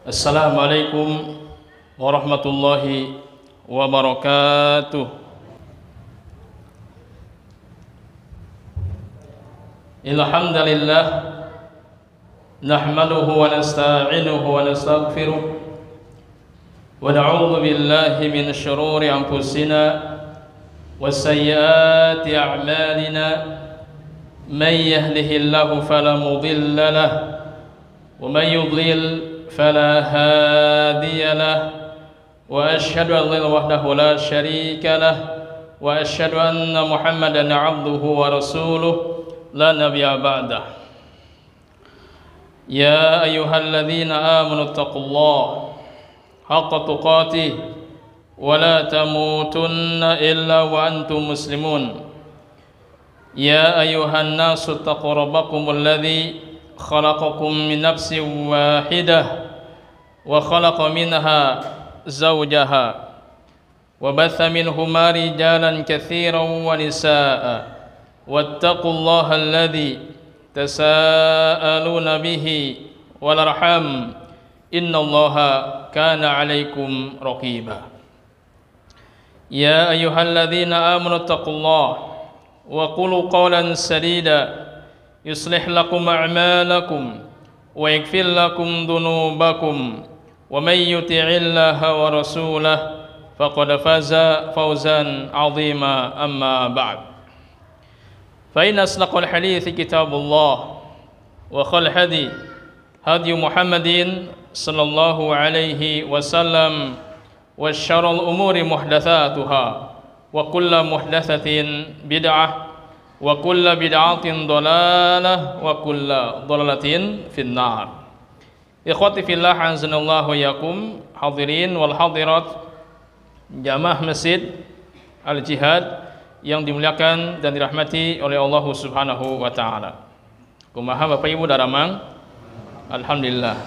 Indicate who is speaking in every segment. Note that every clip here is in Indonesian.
Speaker 1: Assalamualaikum warahmatullahi wabarakatuh. Alhamdulillah nahmaduhu wa nasta'inuhu wa nastaghfiruh wa na'udzu billahi min shururi anfusina wa sayyiati a'malina man yahdihillahu fala mudilla lahu wa man yudlil فلا هادي له وأشهد أن لا إله وحده لا شريك له وأشهد أن محمدا عبده ورسوله لا نبي بعده يا أيها الذين آمنوا اتقوا الله حق تقاته ولا تموتن إلا وأنتم مسلمون يا أيها الناس اتقوا ربكم الذي خلقكم من نفس واحدة وخلق منها زوجها وبث منهما رجالا كثيرا ونساء واتقوا الله الذي تساءلون به والأرحام إن الله كان عليكم رقيبا يا أيها الذين آمنوا اتقوا الله وقولوا قولا سديدا يصلح لكم أعمالكم ويغفر لكم ذنوبكم ومن يطع الله ورسوله فقد فاز فوزا عظيما أما بعد فإن أصدق الحديث كتاب الله وخير الهدي هدي محمد صلى الله عليه وسلم وشر الأمور محدثاتها وكل محدثة بدعة وكل بدعة ضلالة وكل ضلالة في النار. Ikhwati fillah azanallahu yakum, hadirin wal hadirat jamaah Masjid Al-Jihad yang dimuliakan dan dirahmati oleh Allah Subhanahu wa taala. Kumaha Bapak Ibu daramang? Alhamdulillah.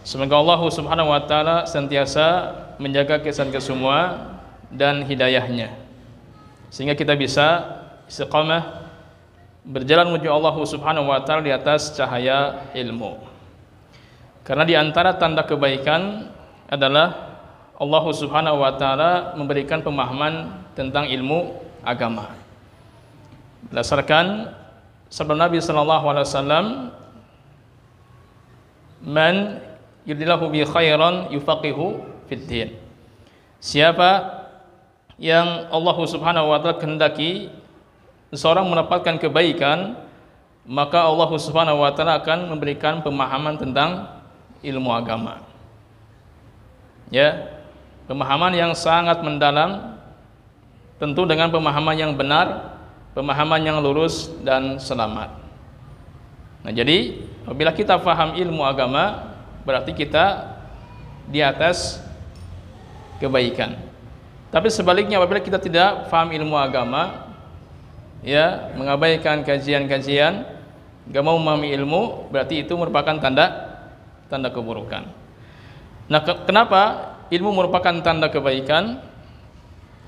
Speaker 1: Semoga Allah Subhanahu wa taala senantiasa menjaga kita semua dan hidayahnya sehingga kita bisa istiqamah berjalan menuju Allah Subhanahu wa taala di atas cahaya ilmu. Karena di antara tanda kebaikan adalah Allah Subhanahu wa taala memberikan pemahaman tentang ilmu agama. Berdasarkan sabda Nabi sallallahu alaihi wasallam, "Man yuridillahu bi khairan yufaqihu fid din." Siapa yang Allah Subhanahu wa taala kehendaki seorang mendapatkan kebaikan, maka Allah Subhanahu wa taala akan memberikan pemahaman tentang ilmu agama. Ya, pemahaman yang sangat mendalam, tentu dengan pemahaman yang benar, pemahaman yang lurus dan selamat. Nah, jadi apabila kita paham ilmu agama, berarti kita di atas kebaikan. Tapi sebaliknya apabila kita tidak paham ilmu agama, ya, mengabaikan kajian-kajian, gak mau memahami ilmu, berarti itu merupakan tanda keburukan. Nah, kenapa ilmu merupakan tanda kebaikan?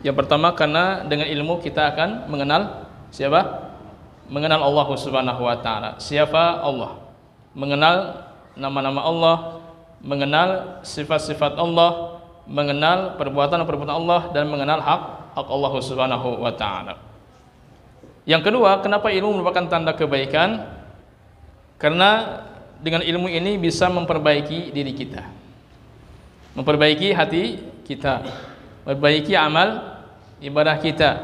Speaker 1: Yang pertama, karena dengan ilmu kita akan mengenal siapa? Mengenal Allah Subhanahu wa taala. Siapa Allah? Mengenal nama-nama Allah, mengenal sifat-sifat Allah, mengenal perbuatan-perbuatan Allah, dan mengenal hak Allah Subhanahu wa taala. Yang kedua, kenapa ilmu merupakan tanda kebaikan? Karena dengan ilmu ini bisa memperbaiki diri kita, memperbaiki hati kita, memperbaiki amal ibadah kita,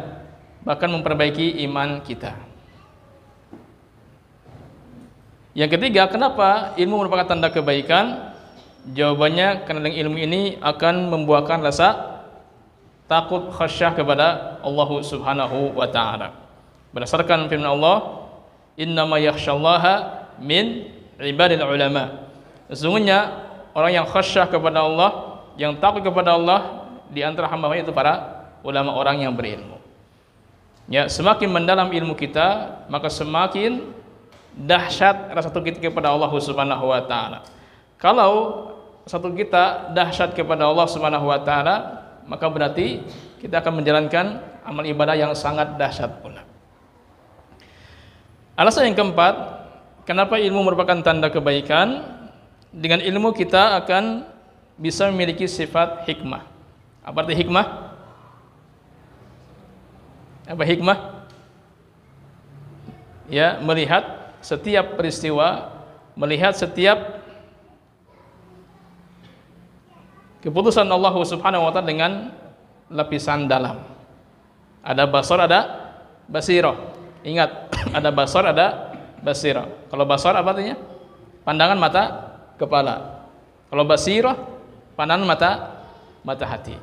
Speaker 1: bahkan memperbaiki iman kita. Yang ketiga, kenapa ilmu merupakan tanda kebaikan? Jawabannya karena dengan ilmu ini akan membuahkan rasa takut khasyah kepada Allah Subhanahu wa taala. Berdasarkan firman Allah, "Innama yakhsyallaha min ibadil ulama." Sesungguhnya orang yang khasyah kepada Allah, yang takut kepada Allah di antara hamba-hamba itu para ulama, orang yang berilmu. Ya, semakin mendalam ilmu kita, maka semakin dahsyat rasa takut kita kepada Allah Subhanahu wa taala. Kalau satu kita dahsyat kepada Allah Subhanahu wa taala, maka berarti kita akan menjalankan amal ibadah yang sangat dahsyat pula. Alasan yang keempat, kenapa ilmu merupakan tanda kebaikan? Dengan ilmu kita akan bisa memiliki sifat hikmah. Apa arti hikmah? Apa hikmah? Ya, melihat setiap peristiwa, melihat setiap keputusan Allah Subhanahu wa taala dengan lapisan dalam. Ada basar, ada basirah. Ingat, ada basar, ada basirah. Kalau basar apa artinya? Pandangan mata kepala. Kalau basirah, pandangan mata hati.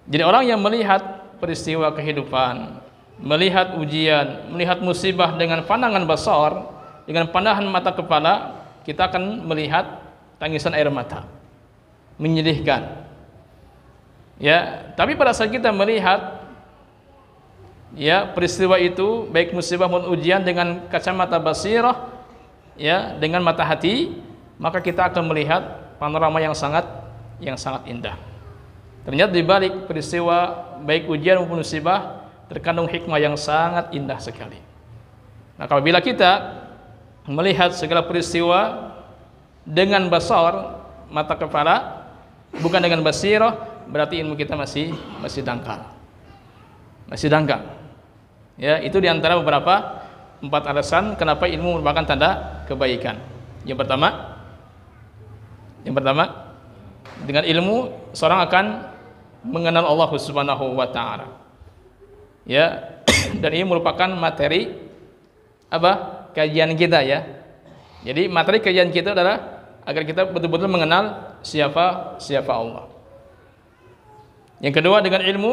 Speaker 1: Jadi orang yang melihat peristiwa kehidupan, melihat ujian, melihat musibah dengan pandangan basar, dengan pandangan mata kepala, kita akan melihat tangisan air mata, menyedihkan. Ya, tapi pada saat kita melihat ya peristiwa itu, baik musibah maupun ujian, dengan kacamata basirah, ya, dengan mata hati, maka kita akan melihat panorama yang sangat indah. Ternyata di balik peristiwa baik ujian maupun musibah terkandung hikmah yang sangat indah sekali. Nah, apabila kita melihat segala peristiwa dengan basar, mata kepala, bukan dengan basirah, berarti ilmu kita masih dangkal. Masih dangkal. Ya, itu diantara beberapa 4 alasan kenapa ilmu merupakan tanda kebaikan. Yang pertama, dengan ilmu seorang akan mengenal Allah Subhanahu wa taala. Ya, dan ini merupakan materi apa? Kajian kita, ya. Jadi materi kajian kita adalah agar kita betul-betul mengenal siapa Allah. Yang kedua, dengan ilmu,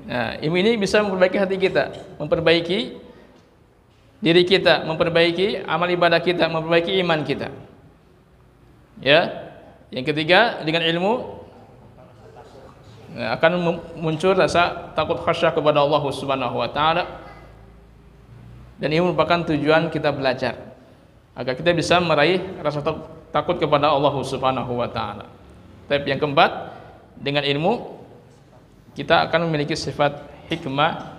Speaker 1: nah, ilmu ini bisa memperbaiki hati kita, memperbaiki diri kita, memperbaiki amal ibadah kita, memperbaiki iman kita. Ya. Yang ketiga, dengan ilmu akan muncul rasa takut khasyah kepada Allah Subhanahu wa taala. Dan ini merupakan tujuan kita belajar, agar kita bisa meraih rasa takut kepada Allah Subhanahu wa taala. Tapi yang keempat, dengan ilmu kita akan memiliki sifat hikmah,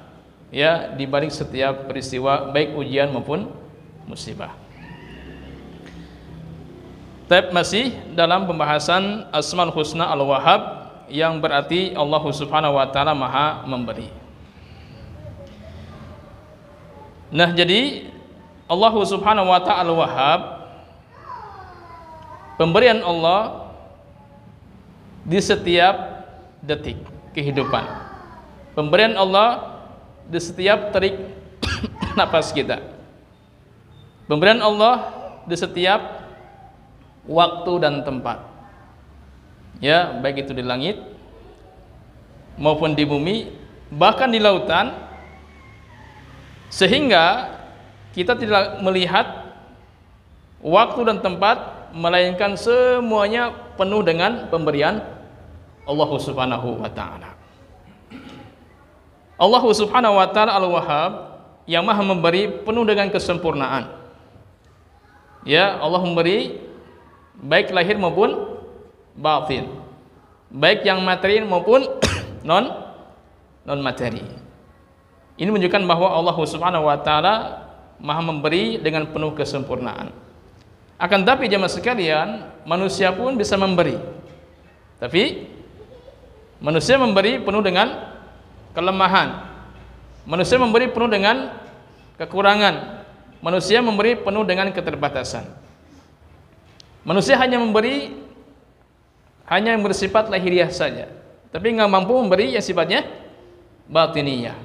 Speaker 1: ya, di balik setiap peristiwa baik ujian maupun musibah. Tapi masih dalam pembahasan Asmaul Husna Al-Wahhab, yang berarti Allah Subhanahu wa taala Maha memberi. Nah, jadi Allah Subhanahu wa taala Al-Wahhab, pemberian Allah di setiap detik kehidupan. Pemberian Allah di setiap terik napas kita. Pemberian Allah di setiap waktu dan tempat. Ya, baik itu di langit maupun di bumi, bahkan di lautan, sehingga kita tidak melihat waktu dan tempat, melainkan semuanya penuh dengan pemberian Allah Subhanahu wa taala. Allah Subhanahu wa taala Al-Wahhab, yang Maha memberi penuh dengan kesempurnaan. Ya, Allah memberi baik lahir maupun batin, baik yang materi maupun non materi. Ini menunjukkan bahwa Allah Subhanahu wa taala Maha memberi dengan penuh kesempurnaan. Akan tapi jemaah sekalian, manusia pun bisa memberi. Tapi manusia memberi penuh dengan kelemahan. Manusia memberi penuh dengan kekurangan. Manusia memberi penuh dengan keterbatasan. Manusia hanya memberi yang bersifat lahiriah saja, tapi nggak mampu memberi yang sifatnya batiniyah.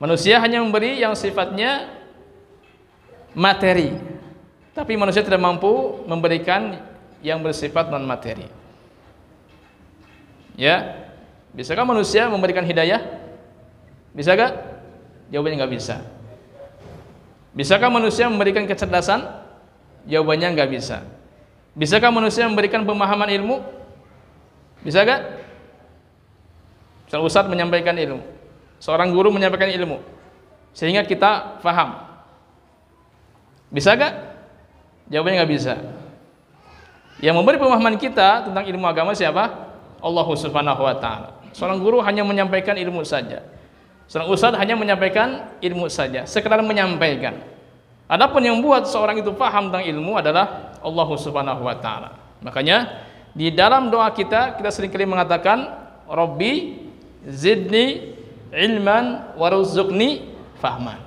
Speaker 1: Manusia hanya memberi yang sifatnya materi, tapi manusia tidak mampu memberikan yang bersifat non materi. Ya, bisakah manusia memberikan hidayah? Bisakah? Jawabannya nggak bisa. Bisakah manusia memberikan kecerdasan? Jawabannya nggak bisa. Bisakah manusia memberikan pemahaman ilmu? Bisakah? Seorang ustadz menyampaikan ilmu, seorang guru menyampaikan ilmu, sehingga kita faham. Bisakah? Jawabannya nggak bisa. Yang memberi pemahaman kita tentang ilmu agama siapa? Allah Subhanahu wa taala. Seorang guru hanya menyampaikan ilmu saja. Seorang ustadz hanya menyampaikan ilmu saja, sekedar menyampaikan. Adapun yang membuat seorang itu paham tentang ilmu adalah Allah Subhanahu wa taala. Makanya di dalam doa kita seringkali mengatakan Rabbi zidni ilman warzuqni fahman.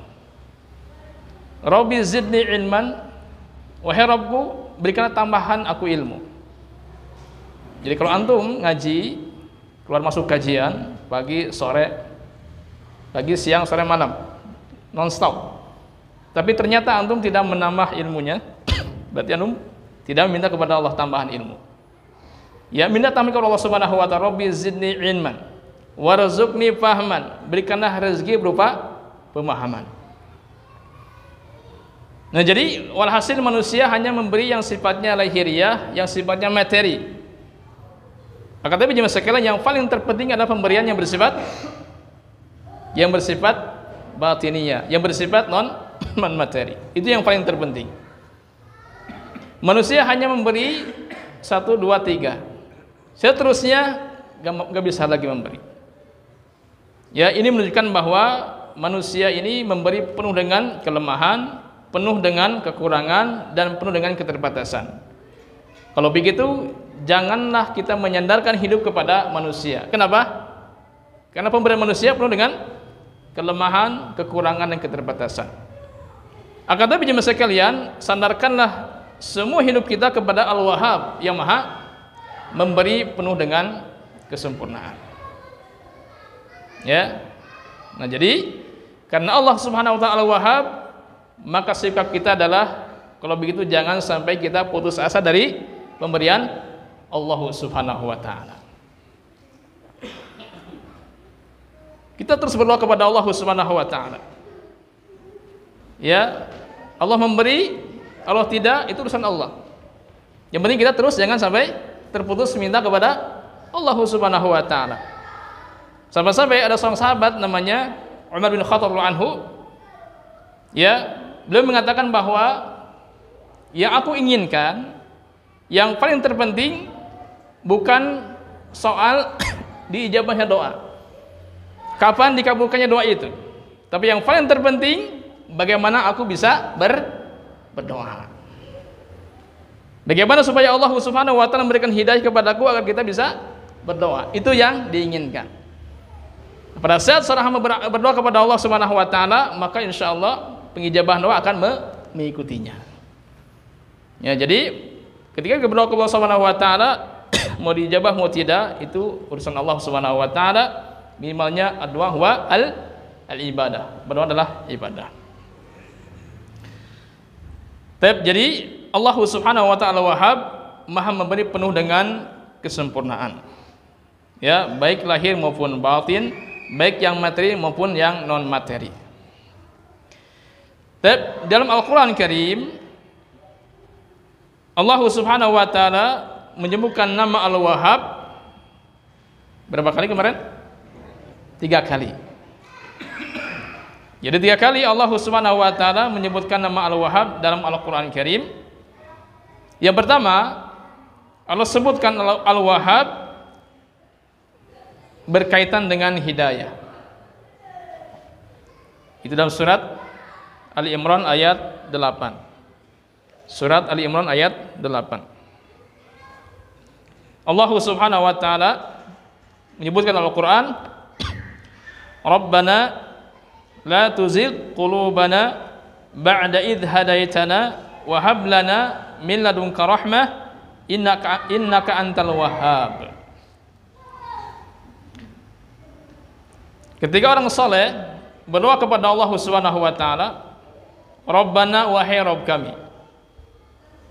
Speaker 1: Rabbi zidni ilman, wahai Rabbku, berikanlah tambahan aku ilmu. Jadi kalau antum ngaji, keluar masuk kajian pagi, sore, pagi, siang, sore, malam, non-stop, tapi ternyata antum tidak menambah ilmunya, berarti antum tidak meminta kepada Allah tambahan ilmu. Ya, minta tambahan kepada Allah Subhanahu wa taala, Rabbi zidni ilman warzuqni fahman, berikanlah rezeki berupa pemahaman. Nah, jadi walhasil manusia hanya memberi yang sifatnya lahiriah, yang sifatnya materi. Maka tapi jemaah sekalian, yang paling terpenting adalah pemberian yang bersifat batiniyah, yang bersifat non materi. Itu yang paling terpenting. Manusia hanya memberi 1, 2, 3. Seterusnya gak bisa lagi memberi. Ya, ini menunjukkan bahwa manusia ini memberi penuh dengan kelemahan, penuh dengan kekurangan, dan penuh dengan keterbatasan. Kalau begitu, janganlah kita menyandarkan hidup kepada manusia. Kenapa? Karena pemberian manusia penuh dengan kelemahan, kekurangan, dan keterbatasan. Akan tetapi jemaah sekalian, sandarkanlah semua hidup kita kepada Al-Wahhab yang Maha memberi penuh dengan kesempurnaan. Ya. Nah, jadi karena Allah Subhanahu wa taala Al-Wahhab, maka sikap kita adalah kalau begitu jangan sampai kita putus asa dari pemberian Allah Subhanahu wa taala. Kita terus berdoa kepada Allah Subhanahu wa taala. Ya, Allah memberi, Allah tidak, itu urusan Allah. Yang penting kita terus jangan sampai terputus minta kepada Allah Subhanahu wa taala. Sampai-sampai ada seorang sahabat namanya Umar bin Khattab anhu, ya, beliau mengatakan bahwa yang aku inginkan, yang paling terpenting bukan soal diijabahnya doa, kapan dikabulkannya doa itu, tapi yang paling terpenting bagaimana aku bisa berdoa. Bagaimana supaya Allah Subhanahu wa taala memberikan hidayah kepadaku agar kita bisa berdoa. Itu yang diinginkan. Pada saat seorang hamba berdoa kepada Allah Subhanahu wa taala, maka insya Allah pengijabahan doa akan mengikutinya. Ya, jadi ketika kita berdoa kepada Allah Subhanahu wa taala, mau diijabah mau tidak, itu urusan Allah Subhanahu wa taala. Minimalnya doa huwa al-ibadah. Berdoa adalah ibadah. Jadi Allah Subhanahu wa taala Wahhab, Maha memberi penuh dengan kesempurnaan. Ya, baik lahir maupun batin, baik yang materi maupun yang non materi. Dalam Al-Qur'an Karim, Allah Subhanahu wa taala menyebutkan nama Al-Wahhab berapa kali kemarin? 3 kali. Jadi 3 kali Allah Subhanahu wa taala menyebutkan nama Al-Wahhab dalam Al-Qur'an Karim. Yang pertama, Allah sebutkan Al-Wahhab berkaitan dengan hidayah. Itu dalam surat Ali Imran ayat 8. Surat Ali Imran ayat 8. Allah Subhanahu wa taala menyebutkan Al-Qur'an, Rabbana la tuzigh qulubana ba'da idh hadaitana wa hab lana min ladunka rahmah innaka antal wahhab. Ketika orang saleh berdoa kepada Allah Subhanahu wa taala, Rabbana, wahai Rabb kami,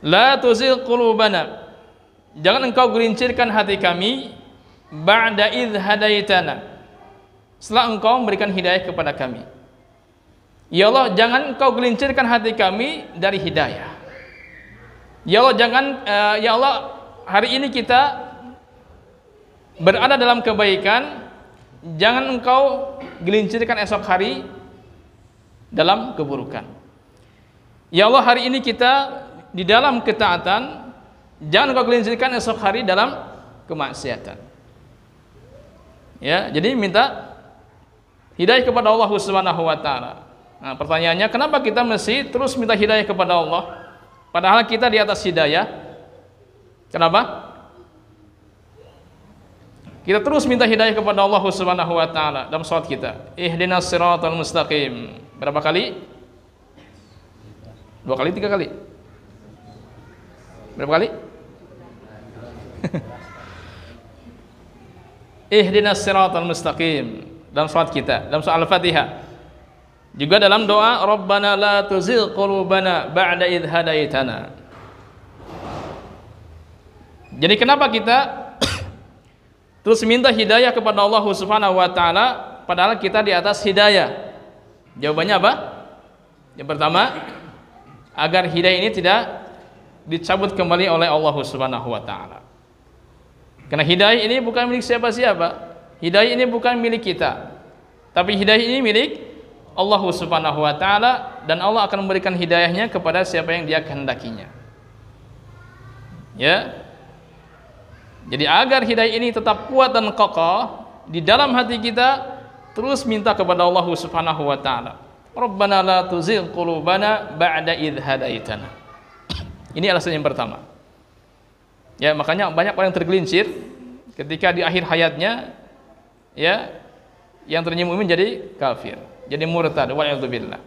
Speaker 1: la tuzigh qulubana, jangan engkau gelincirkan hati kami, ba'da idh hadaitana, setelah engkau memberikan hidayah kepada kami. Ya Allah, jangan engkau gelincirkan hati kami dari hidayah. Ya Allah, jangan ya Allah, hari ini kita berada dalam kebaikan, jangan engkau gelincirkan esok hari dalam keburukan. Ya Allah, hari ini kita di dalam ketaatan, jangan engkau gelincirkan esok hari dalam kemaksiatan. Ya, jadi minta hidayah kepada Allah Subhanahu wa taala. Nah, pertanyaannya, kenapa kita mesti terus minta hidayah kepada Allah? padahal kita di atas hidayah. Kenapa? Kita terus minta hidayah kepada Allah Subhanahu wa taala dalam salat kita. Ihdinas siratal mustaqim. Berapa kali? 2 kali, 3 kali? Berapa kali? Ihdinas siratal mustaqim dalam salat kita, dalam surah Al-Fatihah. Juga dalam doa Rabbana la tuzigh qulubana ba'da idh hadaitana. Jadi kenapa kita terus minta hidayah kepada Allah Subhanahu wa taala padahal kita di atas hidayah? Jawabannya apa? Yang pertama, agar hidayah ini tidak dicabut kembali oleh Allah Subhanahu wa taala. Karena hidayah ini bukan milik siapa-siapa. Hidayah ini bukan milik kita. Tapi hidayah ini milik Allah Subhanahu wa taala, dan Allah akan memberikan hidayahnya kepada siapa yang Dia kehendakinya. Ya. Jadi agar hidayah ini tetap kuat dan kokoh di dalam hati kita, terus minta kepada Allah Subhanahu wa taala. Rabbana la tuzigh qulubana ba'da idh hadaitana. Ini alasan yang pertama. Ya, makanya banyak orang tergelincir ketika di akhir hayatnya, ya, yang ternyata mukmin jadi kafir, jadi murtad, wa'iyadzubillah.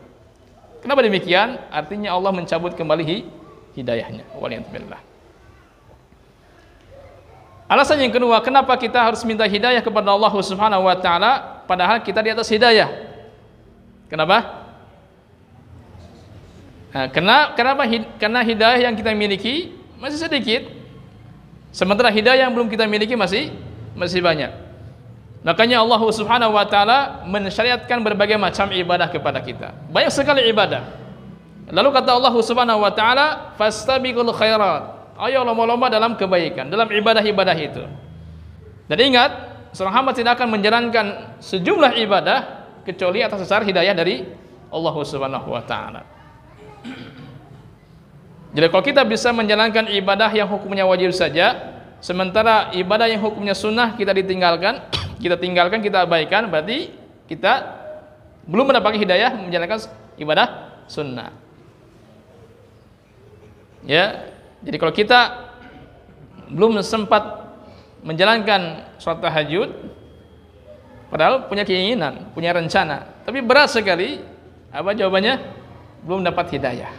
Speaker 1: Kenapa demikian? Artinya Allah mencabut kembali hidayahnya, wa'iyadzubillah. Alasan yang kedua, kenapa kita harus minta hidayah kepada Allah Subhanahu wa taala padahal kita di atas hidayah? Kenapa? Nah, karena hidayah yang kita miliki masih sedikit, sementara hidayah yang belum kita miliki masih banyak. Makanya Allah Subhanahu wa taala mensyariatkan berbagai macam ibadah kepada kita. Banyak sekali ibadah. Lalu kata Allah Subhanahu wa taala, "Fastabiqul khairat." Ayo lomba-lomba dalam kebaikan, dalam ibadah-ibadah itu. Dan ingat, seorang hamba tidak akan menjalankan sejumlah ibadah kecuali atas dasar hidayah dari Allah Subhanahu wa taala. Jadi kalau kita bisa menjalankan ibadah yang hukumnya wajib saja, sementara ibadah yang hukumnya sunnah kita tinggalkan, kita abaikan, berarti kita belum mendapat hidayah menjalankan ibadah sunnah. Ya. Jadi kalau kita belum sempat menjalankan sholat tahajud, padahal punya keinginan, punya rencana, tapi berat sekali, apa jawabannya? Belum dapat hidayah.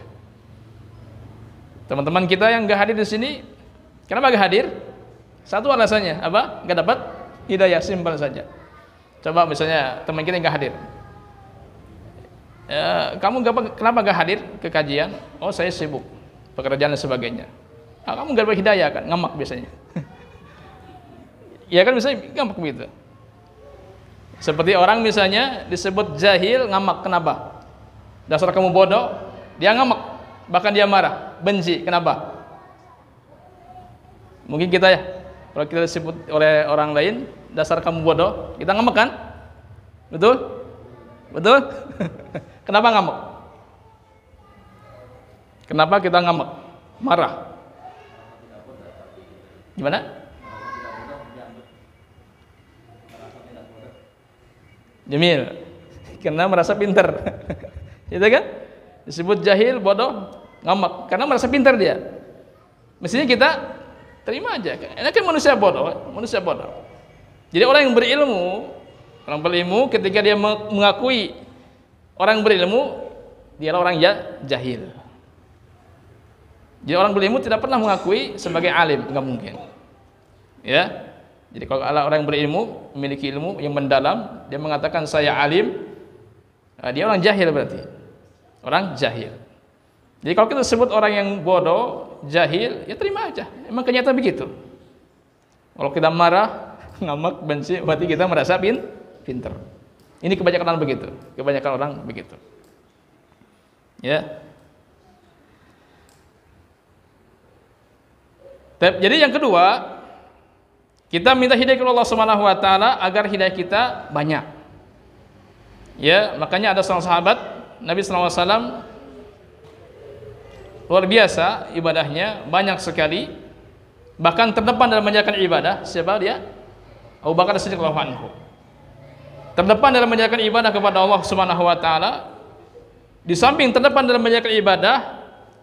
Speaker 1: Teman-teman kita yang gak hadir di sini, kenapa gak hadir? Satu alasannya, apa? Gak dapat hidayah, simpel saja. Coba misalnya teman kita yang gak hadir, kamu kenapa gak hadir ke kajian? Oh, saya sibuk, pekerjaan dan sebagainya. Kamu gak dapat hidayah kan, ngamak biasanya. Ya kan, misalnya ngamak begitu. Seperti orang misalnya disebut jahil, ngamak, kenapa? Dasar kamu bodoh, dia ngamak, bahkan dia marah, benci, kenapa? Mungkin kita ya, kalau kita disebut oleh orang lain, dasar kamu bodoh, kita ngamak kan? Betul? Betul? Kenapa ngamak? Kenapa kita ngamak? Marah. Gimana? Jamil. Karena merasa pintar. Itu kan? Disebut jahil, bodoh, ngamak. Karena merasa pintar dia. Mestinya kita terima aja. Ini kan manusia bodoh, manusia bodoh. Jadi orang yang berilmu ketika dia mengakui orang berilmu, dia adalah orang jahil. Jadi orang berilmu tidak pernah mengakui sebagai alim, enggak mungkin. Ya. Jadi kalau orang berilmu, memiliki ilmu yang mendalam, dia mengatakan saya alim, dia orang jahil berarti. Orang jahil. Jadi kalau kita sebut orang yang bodoh, jahil, ya terima aja. Emang kenyataan begitu. Kalau kita marah, ngamak, benci, berarti kita merasa pinter. Ini kebanyakan orang begitu. Kebanyakan orang begitu. Ya. Jadi yang kedua, kita minta hidayah kepada Allah Subhanahu wa taala agar hidayah kita banyak. Ya, makanya ada seorang sahabat Nabi sallallahu alaihi wasallam luar biasa ibadahnya, banyak sekali. Bahkan terdepan dalam menjalankan ibadah, siapa dia? Abu Bakar As-Siddiq radhiyallahu anhu. Terdepan dalam menjalankan ibadah kepada Allah Subhanahu wa taala. Di samping terdepan dalam menjalankan ibadah,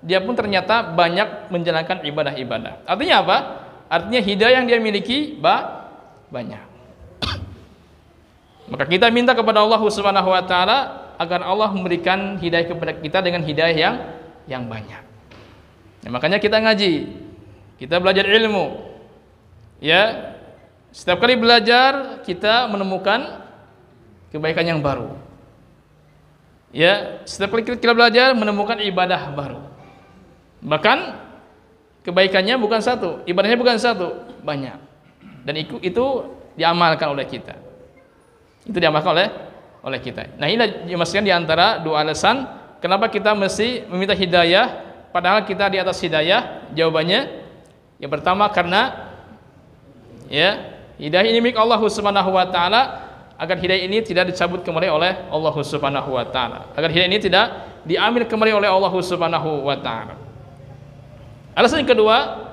Speaker 1: dia pun ternyata banyak menjalankan ibadah-ibadah. Artinya apa? Artinya hidayah yang dia miliki banyak. Maka kita minta kepada Allah Subhanahu wa taala agar Allah memberikan hidayah kepada kita dengan hidayah yang banyak. Nah, makanya kita ngaji, kita belajar ilmu. Ya, setiap kali belajar kita menemukan kebaikan yang baru. Ya, setiap kali kita belajar menemukan ibadah baru. Bahkan kebaikannya bukan satu, ibadahnya bukan satu, banyak. Dan itu diamalkan oleh kita. Itu diamalkan oleh kita. Nah, ini dimasukkan di antara dua alasan kenapa kita mesti meminta hidayah padahal kita di atas hidayah. Jawabannya yang pertama karena ya, hidayah ini milik Allah Subhanahu wa taala, agar hidayah ini tidak dicabut kembali oleh Allah Subhanahu wa taala. Agar hidayah ini tidak diambil kembali oleh Allah Subhanahu wa taala. Alasan yang kedua,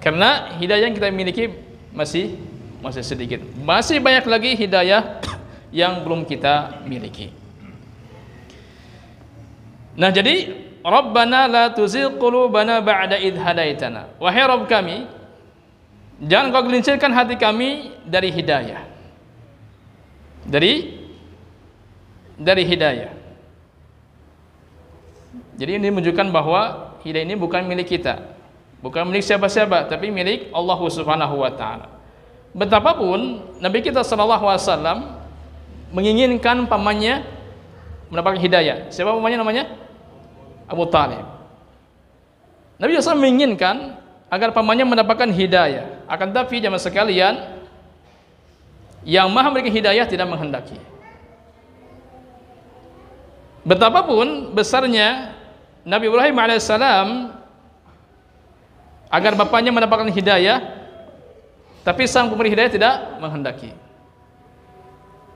Speaker 1: karena hidayah yang kita miliki masih sedikit. Masih banyak lagi hidayah yang belum kita miliki. Nah, jadi Rabbana la tuzigh qulubana ba'da idh hadaitana. Wahai Rabb kami, jangan kau gelincirkan hati kami dari hidayah. Dari hidayah. Jadi ini menunjukkan bahwa hidayah ini bukan milik kita, bukan milik siapa-siapa, tapi milik Allah Subhanahu wa taala. Betapapun Nabi kita sallallahu alaihi wasallam menginginkan pamannya mendapatkan hidayah. Siapa pamannya namanya? Abu Talib. Nabi SAW menginginkan agar pamannya mendapatkan hidayah. Akan tapi jamaah sekalian, yang maha memberikan hidayah tidak menghendaki. Betapapun besarnya Nabi Ibrahim alaihissalam agar bapaknya mendapatkan hidayah, tapi sang pemberi hidayah tidak menghendaki.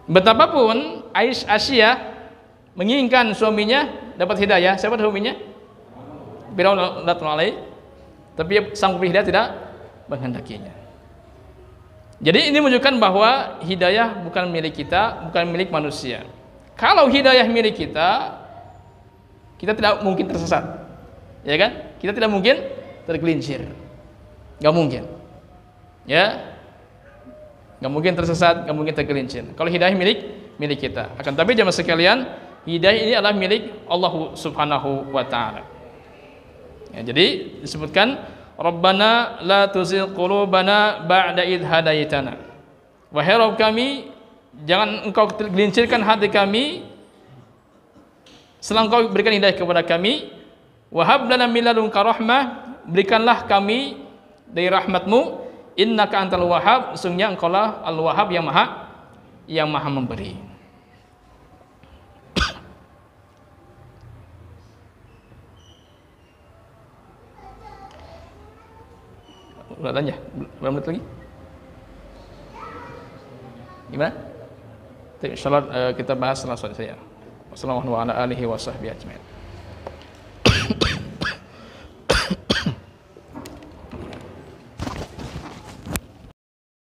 Speaker 1: Betapapun Aisyah menginginkan suaminya dapat hidayah. Siapa suaminya? Firaun alaihi, tapi sang pemberi hidayah tidak menghendakinya. Jadi ini menunjukkan bahwa hidayah bukan milik kita, bukan milik manusia. Kalau hidayah milik kita, kita tidak mungkin tersesat, ya kan? Kita tidak mungkin tergelincir, nggak mungkin, ya, nggak mungkin tersesat, nggak mungkin tergelincir. Kalau hidayah milik kita. Akan tapi jemaah sekalian, hidayah ini adalah milik Allah Subhanahu wa taala. Ya, jadi disebutkan Rabbana la tuzigh qulubana ba'da idh hadaitana. Wahai Rabb kami, jangan engkau gelincirkan hati kami setelah engkau berikan hidayah kepada kami. Wa hab lana min ladunka rahmah, berikanlah kami dari rahmatmu, innaka antal wahhab, sesungguhnya engkaulah al-wahhab yang maha memberi. Udah tanya, berapa menit lagi? Gimana? Insyaallah kita bahas setelah saya. Wassalamualaikum warahmatullahi wabarakatuh.